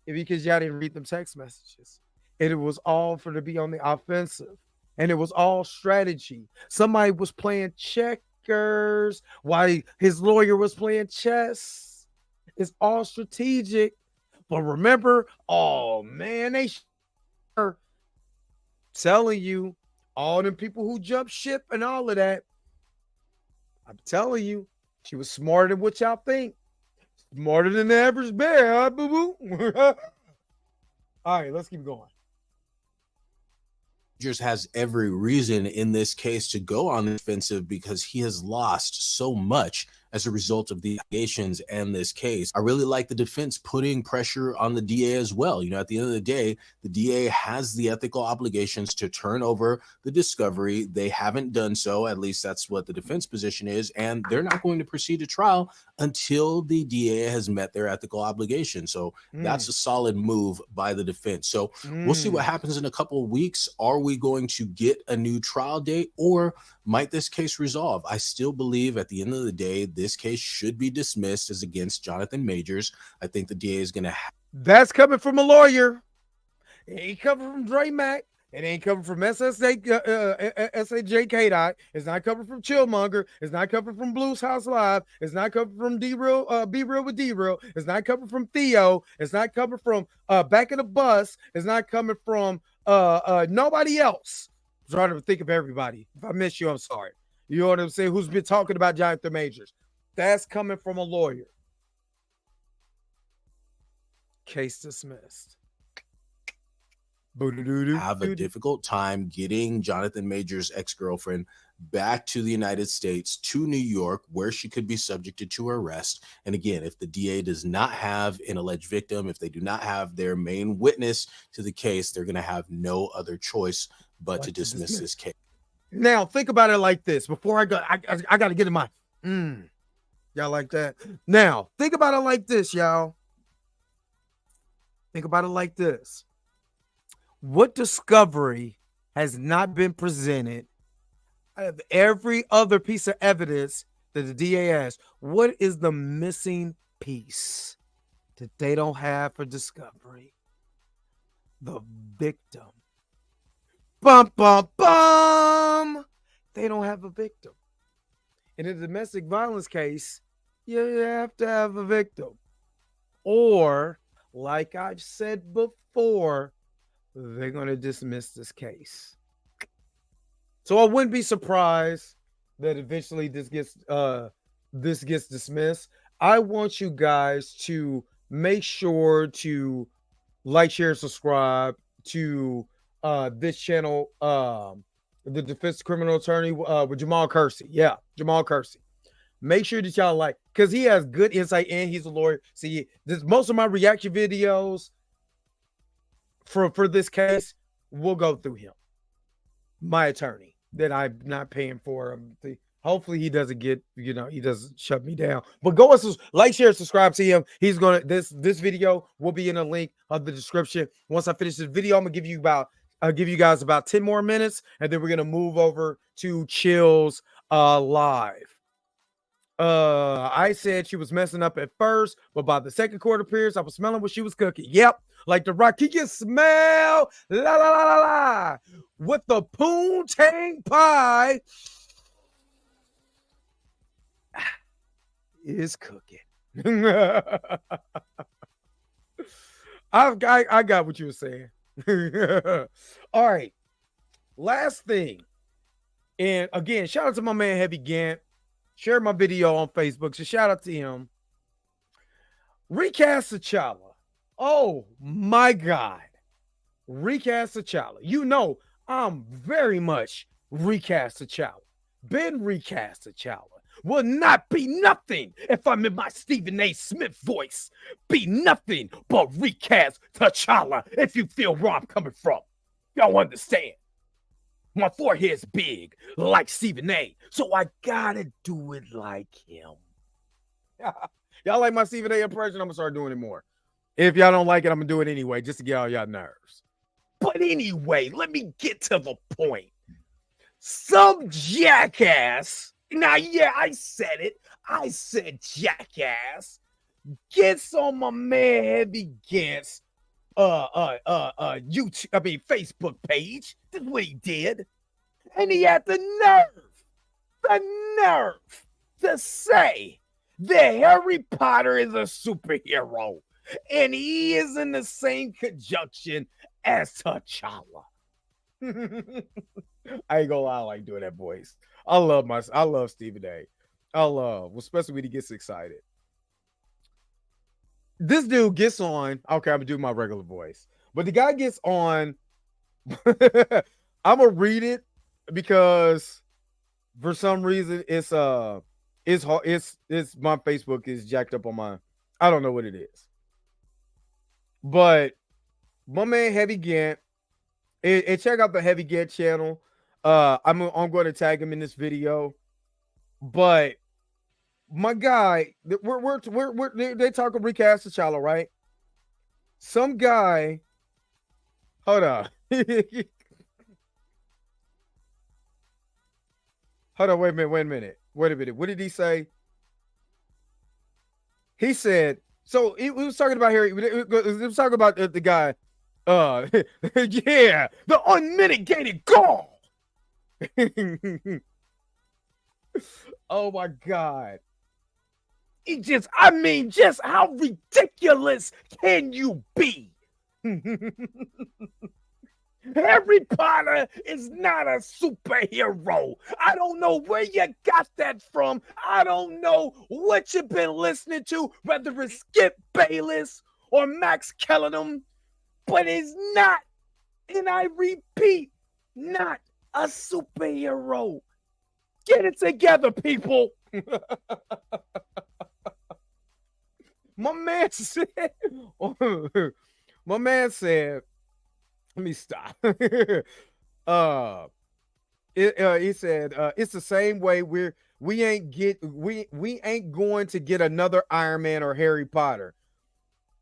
Because y'all didn't read them text messages, and it was all for to be on the offensive. And it was all strategy. Somebody was playing checkers while his lawyer was playing chess. It's all strategic. But remember, oh man, they are telling you, all them people who jump ship and all of that. I'm telling you, she was smarter than what y'all think. Smarter than the average bear, huh, boo-boo? All right, let's keep going.
Has every reason in this case to go on the offensive because he has lost so much as a result of the allegations and this case. I really like the defense putting pressure on the DA as well. You know, at the end of the day, the DA has the ethical obligations to turn over the discovery. They haven't done so. At least that's what the defense position is. And they're not going to proceed to trial until the DA has met their ethical obligation. So that's a solid move by the defense. So we'll see what happens in a couple of weeks. Are we going to get a new trial date, or might this case resolve? I still believe at the end of the day, this case should be dismissed as against Jonathan Majors. I think the DA is going to
That's coming from a lawyer. It ain't coming from Dre Mack. It ain't coming from SAJ K-Dot. It's not coming from Chillmonger. It's not coming from Blues House Live. It's not coming from D-Real, Be Real with D-Real. It's not coming from Theo. It's not coming from Back in the Bus. It's not coming from nobody else. I'm trying to think of everybody. If I miss you, I'm sorry. You know what I'm saying? Who's been talking about Jonathan Majors? That's coming from a lawyer. Case dismissed.
have a difficult time getting Jonathan Majors' ex-girlfriend back to the United States, to New York, where she could be subjected to arrest. And again, if the DA does not have an alleged victim, if they do not have their main witness to the case, they're going to have no other choice but to dismiss this case.
Now, think about it like this. Before I go, I got to get in my, y'all like that? Now, think about it like this, y'all. Think about it like this. What discovery has not been presented out of every other piece of evidence that the DA has? What is the missing piece that they don't have for discovery? The victim. Bum, bum, bum. They don't have a victim. In a domestic violence case, you have to have a victim. Or, like I've said before, they're going to dismiss this case. So I wouldn't be surprised that eventually this gets dismissed. I want you guys to make sure to like, share, subscribe to this channel, the Defense Criminal Attorney with Jamal Kersey. Yeah, Jamal Kersey. Make sure that y'all like, because he has good insight and he's a lawyer. See, most of my reaction videos for this case will go through him, my attorney that I'm not paying for him. Hopefully he doesn't get, he doesn't shut me down. But go and like, share, subscribe to him. He's gonna this video will be in a link of the description. Once I finish this video, I'm gonna give you guys about 10 more minutes, and then we're gonna move over to Chill's live. I said she was messing up at first, but by the second court appearance, I was smelling what she was cooking. Yep, like the rock. You can smell la la la la la with the poontang pie is cooking. I got what you were saying. All right, last thing, and again, shout out to my man Heavy Gant. Share my video on Facebook, so shout out to him. Recast T'Challa. Oh my God. Recast T'Challa. You know, I'm very much recast T'Challa. Been recast T'Challa. Will not be nothing if I'm in my Stephen A. Smith voice. Be nothing but recast T'Challa, if you feel where I'm coming from. Y'all understand? My forehead's big, like Stephen A. So I gotta do it like him. Y'all like my Stephen A. impression? I'm gonna start doing it more. If y'all don't like it, I'm gonna do it anyway, just to get all y'all nerves. But anyway, let me get to the point. Some jackass, now yeah, I said it. I said jackass gets on my man Heavy Gant's YouTube, Facebook page. That's what he did. And he had the nerve to say that Harry Potter is a superhero. And he is in the same conjunction as T'Challa. I ain't gonna lie, I like doing that voice. I love Stephen A. Especially when he gets excited. This dude gets on. Okay, I'm gonna do my regular voice, but the guy gets on. I'm gonna read it because for some reason it's my Facebook is jacked up on my. I don't know what it is, but my man Heavy Gant. And check out the Heavy Gant channel. I'm going to tag him in this video, but my guy, they talk of recast T'Challa, right? Some guy, hold on, hold on, wait a minute. What did he say? He said, so he was talking about Harry. He was talking about the guy. Yeah, the unmitigated gall. Oh my God. Just how ridiculous can you be? Harry Potter is not a superhero. I don't know where you got that from. I don't know what you've been listening to, whether it's Skip Bayless or Max Kellenham. But it's not, and I repeat, not a superhero. Get it together, people. My man said, let me stop. He said, it's the same way we ain't going to get another Iron Man or Harry Potter.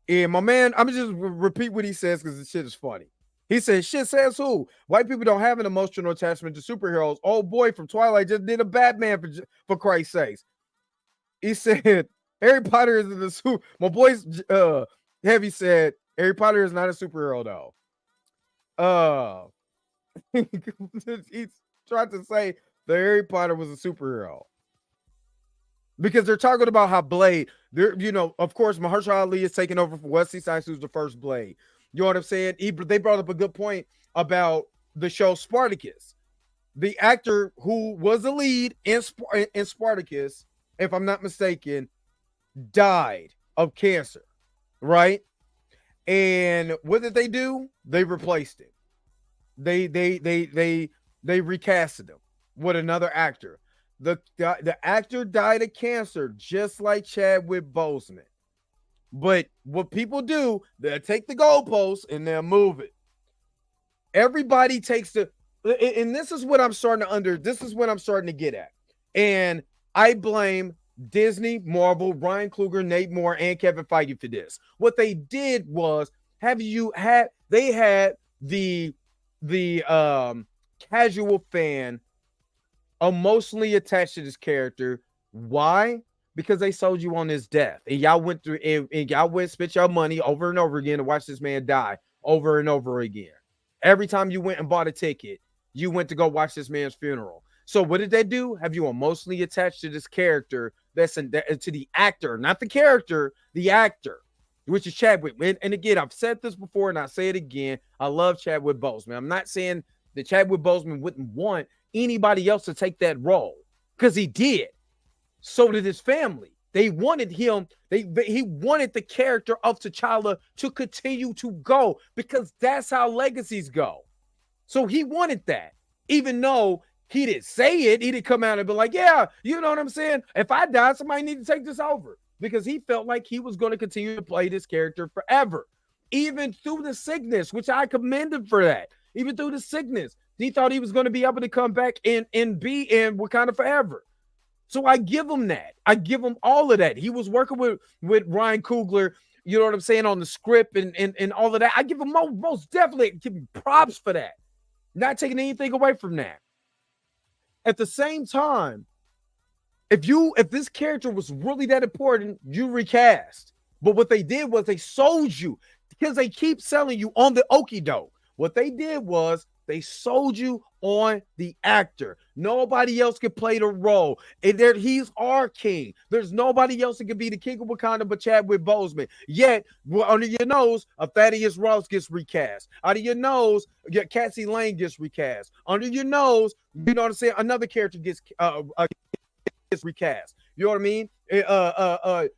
And my man, I'm just repeat what he says because the shit is funny. He says, shit says who? White people don't have an emotional attachment to superheroes. Old boy from Twilight just did a Batman for Christ's sakes. He said, Harry Potter is the super. My boy's Heavy said, Harry Potter is not a superhero though. He's tried to say that Harry Potter was a superhero. Because they're talking about how Blade, of course, Mahershala Ali is taking over for Wesley Snipes, who's the first Blade. You know what I'm saying? They brought up a good point about the show Spartacus. The actor who was the lead in Spartacus, if I'm not mistaken, died of cancer, right? And what did they do? They replaced it. They recasted him with another actor. The actor died of cancer, just like Chadwick Boseman. But what people do, they'll take the goalposts and they'll move it. Everybody takes and this is what I'm starting to get at. And I blame Disney, Marvel, Ryan Coogler, Nate Moore, and Kevin Feige for this. What they did was they had the casual fan emotionally attached to this character. Why? Because they sold you on his death, and y'all went through and y'all went spent your money over and over again to watch this man die over and over again. Every time you went and bought a ticket, you went to go watch this man's funeral. So what did they do? Have you emotionally attached to this character to the actor, not the character, the actor, which is Chadwick. And again, I've said this before and I say it again. I love Chadwick Boseman. I'm not saying that Chadwick Boseman wouldn't want anybody else to take that role, because he did. So did his family. They wanted him. He wanted the character of T'Challa to continue to go, because that's how legacies go. So he wanted that, even though he didn't say it. He didn't come out and be like, yeah, you know what I'm saying? If I die, somebody need to take this over, because he felt like he was going to continue to play this character forever, even through the sickness, which I commend him for that. Even through the sickness, he thought he was going to be able to come back and be in Wakanda forever. So I give him that. I give him all of that. He was working with Ryan Coogler, you know what I'm saying, on the script and all of that. I give him most definitely give him props for that. Not taking anything away from that. At the same time, if this character was really that important, you recast. But what they did was they sold you, because they keep selling you on the okie doke. What they did was they sold you on the actor. Nobody else can play the role. And there, he's our king. There's nobody else that can be the king of Wakanda but Chadwick Boseman. Yet, under your nose, a Thaddeus Ross gets recast. Out of your nose, Cassie Lane gets recast. Under your nose, you know what I'm saying? Another character gets recast. You know what I mean?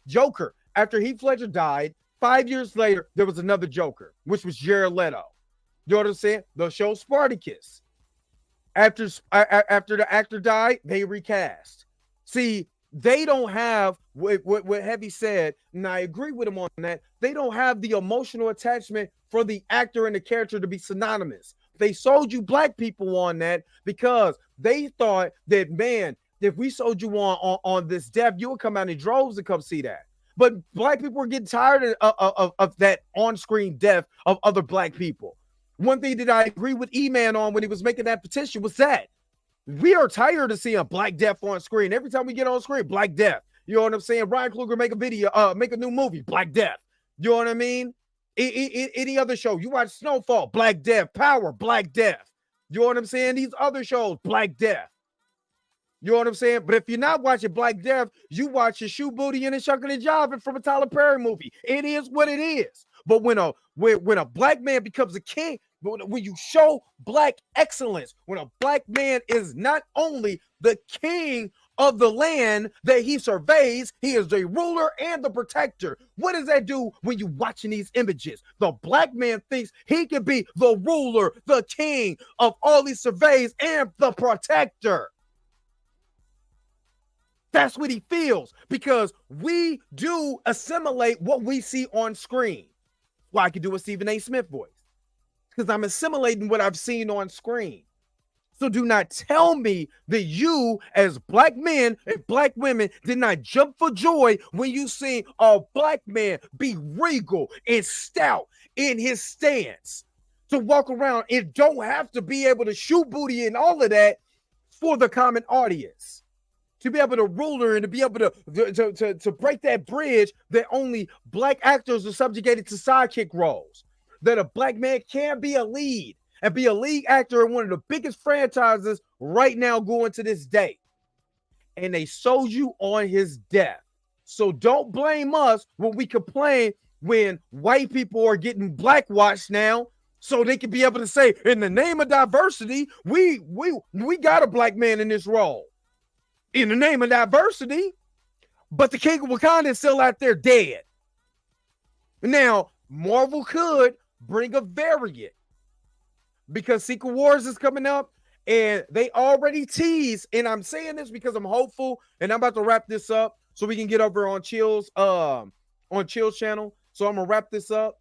Joker. After Heath Ledger died, 5 years later, there was another Joker, which was Jared Leto. You know what I'm saying? The show Spartacus. After the actor died, they recast. See, they don't have what Heavy said, and I agree with him on that. They don't have the emotional attachment for the actor and the character to be synonymous. They sold you black people on that because they thought that, man, if we sold you on this death, you would come out in droves to come see that. But black people are getting tired of that on-screen death of other black people. One thing that I agree with E-Man on when he was making that petition was that we are tired of seeing black death on screen. Every time we get on screen, black death. You know what I'm saying? Ryan Coogler make a new movie, black death. You know what I mean? Any other show, you watch Snowfall, black death. Power, black death. You know what I'm saying? These other shows, black death. You know what I'm saying? But if you're not watching Black Death, you watch a Shoe Booty and a Shuckin' and Jivin' from a Tyler Perry movie. It is what it is. But when a black man becomes a king, when you show black excellence, when a black man is not only the king of the land that he surveys, he is the ruler and the protector. What does that do when you're watching these images? The black man thinks he can be the ruler, the king of all he surveys and the protector. That's what he feels, because we do assimilate what we see on screen. Well, I can do a Stephen A. Smith voice because I'm assimilating what I've seen on screen. So do not tell me that you, as black men and black women, did not jump for joy when you see a black man be regal and stout in his stance to walk around and don't have to be able to shoot booty and all of that for the common audience. To be able to rule her and to be able to break that bridge that only black actors are subjugated to sidekick roles. That a black man can be a lead and be a lead actor in one of the biggest franchises right now going to this day. And they sold you on his death. So don't blame us when we complain when white people are getting blackwashed now, so they can be able to say, in the name of diversity, we got a black man in this role. In the name of diversity, but the King of Wakanda is still out there dead. Now, Marvel could bring a variant because Secret Wars is coming up and they already tease. And I'm saying this because I'm hopeful, and I'm about to wrap this up so we can get over on Chill's channel. So I'm gonna wrap this up.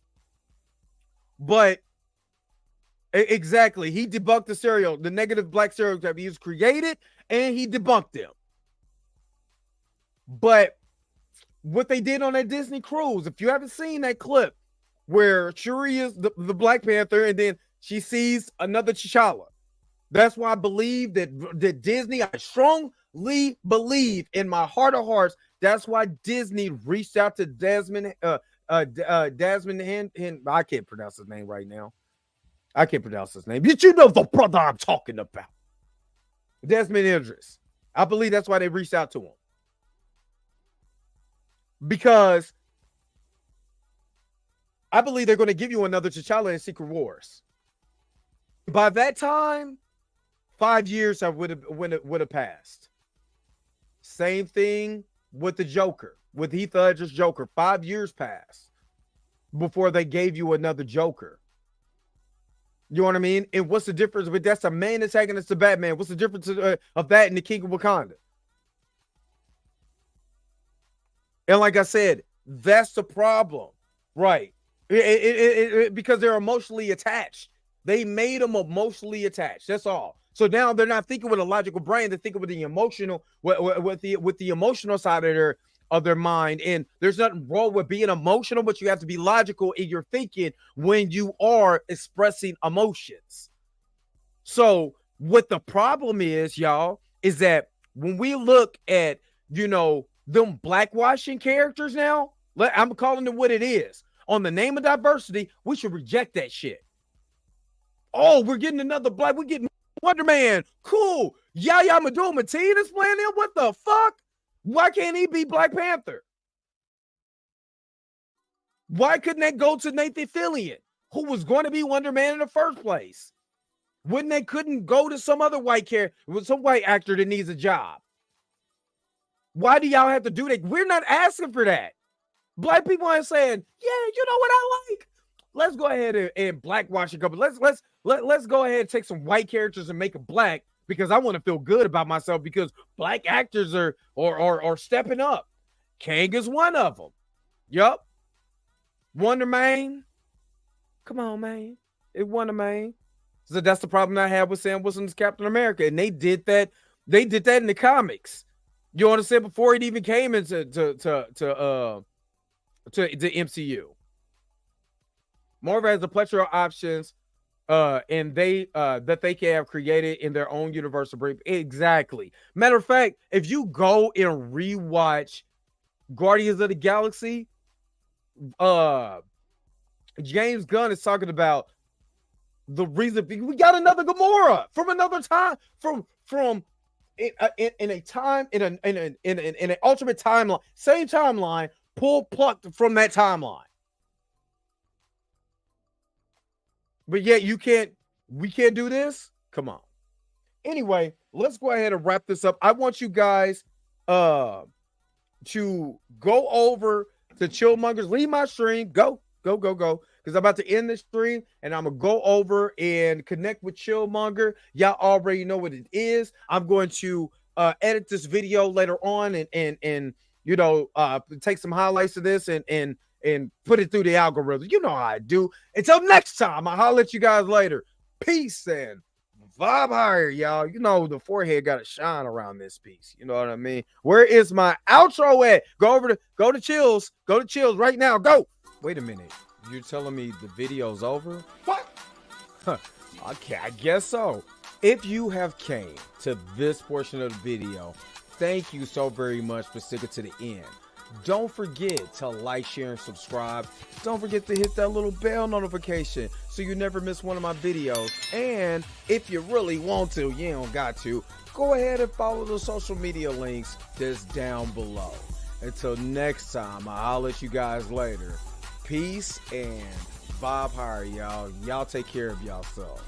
But exactly, he debunked the negative black stereotype. He was created and he debunked them. But what they did on that Disney cruise, if you haven't seen that clip where Shuri is the Black Panther and then she sees another T'Challa, that's why I believe that Disney, I strongly believe in my heart of hearts, that's why Disney reached out to Desmond Hen. I can't pronounce his name right now. I can't pronounce his name. But you know the brother I'm talking about. Desmond Idris. I believe that's why they reached out to him. Because I believe they're going to give you another T'Challa in Secret Wars. By that time, 5 years would have passed. Same thing with the Joker, with Heath Ledger's Joker. 5 years passed before they gave you another Joker. You know what I mean? And what's the difference? But that's a main antagonist to Batman. What's the difference of that and the King of Wakanda? And like I said, that's the problem, right? Because they're emotionally attached. They made them emotionally attached. That's all. So now they're not thinking with a logical brain. They're thinking with the emotional, with the emotional side of their mind. And there's nothing wrong with being emotional, but you have to be logical in your thinking when you are expressing emotions. So what the problem is, y'all, is that when we look at, them blackwashing characters now, I'm calling it what it is. On the name of diversity, we should reject that shit. Oh, we're getting another black. We're getting Wonder Man, cool. Yaya Abdul-Mateen is playing him. What the fuck? Why can't he be Black Panther? Why couldn't they go to Nathan Fillion, who was going to be Wonder Man in the first place? Wouldn't they couldn't go to some other white character with some white actor that needs a job? Why do y'all have to do that? We're not asking for that. Black people aren't saying, yeah, you know what I like? Let's go ahead and blackwash a couple. Let's go ahead and take some white characters and make them black because I want to feel good about myself because black actors are stepping up. Kang is one of them. Yup. Wonder Man. Come on, man. It Wonder Man. So that's the problem I have with Sam Wilson's Captain America. And they did that. They did that in the comics. You understand? Before it even came into the MCU. Marvel has a plethora of options, and that they can have created in their own universe. Exactly. Matter of fact, if you go and rewatch Guardians of the Galaxy, James Gunn is talking about the reason we got another Gamora from another time, from in a time in an alternate timeline, same timeline, plucked from that timeline. But yet we can't do this. Come on. Anyway, let's go ahead and wrap this up. I want you guys to go over to Chillmonger's. Leave my stream. Go. Because I'm about to end this stream and I'm going to go over and connect with Chillmonger. Y'all already know what it is. I'm going to edit this video later on and you know, take some highlights of this and put it through the algorithm. You know how I do. Until next time, I'll holler at you guys later. Peace and vibe higher, y'all. You know, the forehead got to shine around this piece. You know what I mean? Where is my outro at? Go to Chills. Go to Chills right now. Go. Wait a minute. You're telling me the video's over? What? Okay, I guess so. If you have came to this portion of the video, thank you so very much for sticking to the end. Don't forget to like, share, and subscribe. Don't forget to hit that little bell notification so you never miss one of my videos. And if you really want to, you don't got to, go ahead and follow the social media links that's down below. Until next time, I'll let you guys later. Peace and vibe higher, y'all. Y'all take care of yourself.